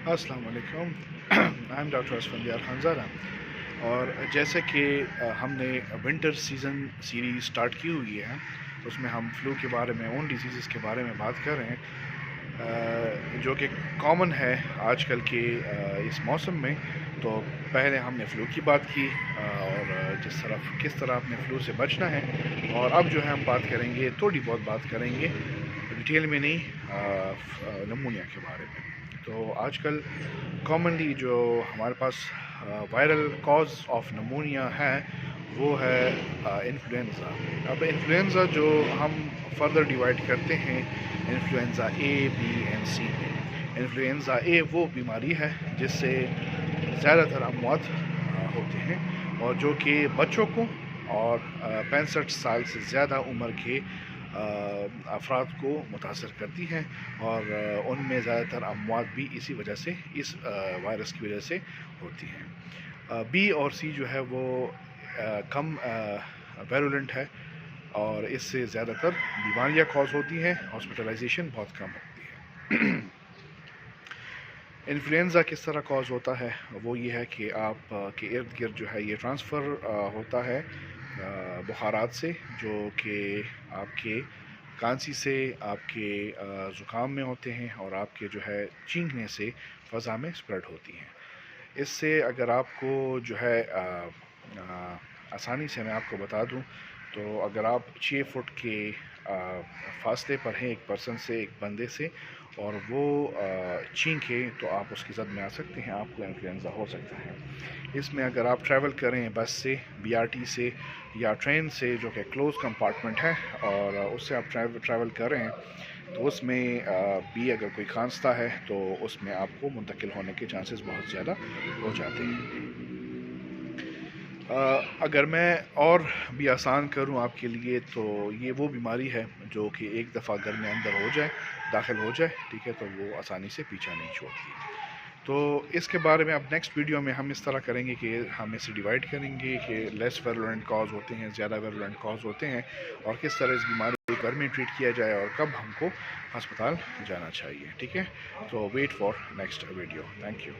السلام علیکم. I am doctor Asfandyar Khanzada. اور جیسے کہ ہم نے ونٹر سیزن سیریز سٹارٹ کی ہوئی ہے، اس میں ہم فلو کے بارے میں، اون ڈیزیزز کے بارے میں بات کر رہے ہیں جو کہ کامن ہے آج کل کے اس موسم میں. تو پہلے ہم نے فلو کی بات کی اور کس طرح اپنے فلو سے بچنا ہے. اور اب جو ہے ہم بات کریں گے، تھوڑی بہت بات کریں گے، ڈیٹیل میں نہیں، نمونیا کے بارے میں. تو آج کل کامنلی جو ہمارے پاس وائرل کاز آف نمونیا ہے وہ ہے انفلوئنزا. اب انفلوئنزا جو ہم فردر ڈیوائڈ کرتے ہیں انفلوئنزا اے، بی اینڈ سی میں. انفلوئنزا اے وہ بیماری ہے جس سے زیادہ تر اموات ہوتے ہیں، اور جو کہ بچوں کو اور 65 سال سے زیادہ عمر کے افراد کو متاثر کرتی ہیں، اور ان میں زیادہ تر اموات بھی اسی وجہ سے، اس وائرس کی وجہ سے ہوتی ہیں. بی اور سی جو ہے وہ کم ویرولنٹ ہے، اور اس سے زیادہ تر بیماریاں کاز ہوتی ہیں، ہاسپٹلائزیشن بہت کم ہوتی ہے. انفلوئنزا کس طرح کاز ہوتا ہے؟ وہ یہ ہے کہ آپ کے ارد گرد جو ہے یہ ٹرانسفر ہوتا ہے بخارات سے، جو کہ آپ کے کھانسی سے، آپ کے زکام میں ہوتے ہیں، اور آپ کے جو ہے چینکنے سے فضا میں اسپریڈ ہوتی ہیں. اس سے اگر آپ کو جو ہے آسانی سے میں آپ کو بتا دوں تو اگر آپ 6 فٹ کے فاصلے پر ہیں ایک پرسن سے، ایک بندے سے، اور وہ چھینکے تو آپ اس کی زد میں آ سکتے ہیں، آپ کو انفلوئنزا ہو سکتا ہے. اس میں اگر آپ ٹریول کریں بس سے، بی آر ٹی سے یا ٹرین سے، جو کہ کلوز کمپارٹمنٹ ہے، اور اس سے آپ ٹریول کریں تو اس میں بھی اگر کوئی کھانستا ہے تو اس میں آپ کو منتقل ہونے کے چانسز بہت زیادہ ہو جاتے ہیں. اگر میں اور بھی آسان کروں آپ کے لیے تو یہ وہ بیماری ہے جو کہ ایک دفعہ گھر میں اندر ہو جائے، داخل ہو جائے، ٹھیک ہے، تو وہ آسانی سے پیچھا نہیں چھوڑتی. تو اس کے بارے میں اب نیکسٹ ویڈیو میں ہم اس طرح کریں گے کہ ہم اسے ڈیوائڈ کریں گے کہ لیس ویرولنٹ کاز ہوتے ہیں، زیادہ ویرولنٹ کاز ہوتے ہیں، اور کس طرح اس بیماری کو گھر میں ٹریٹ کیا جائے اور کب ہم کو ہسپتال جانا چاہیے. ٹھیک ہے، تو wait for next video. Thank you.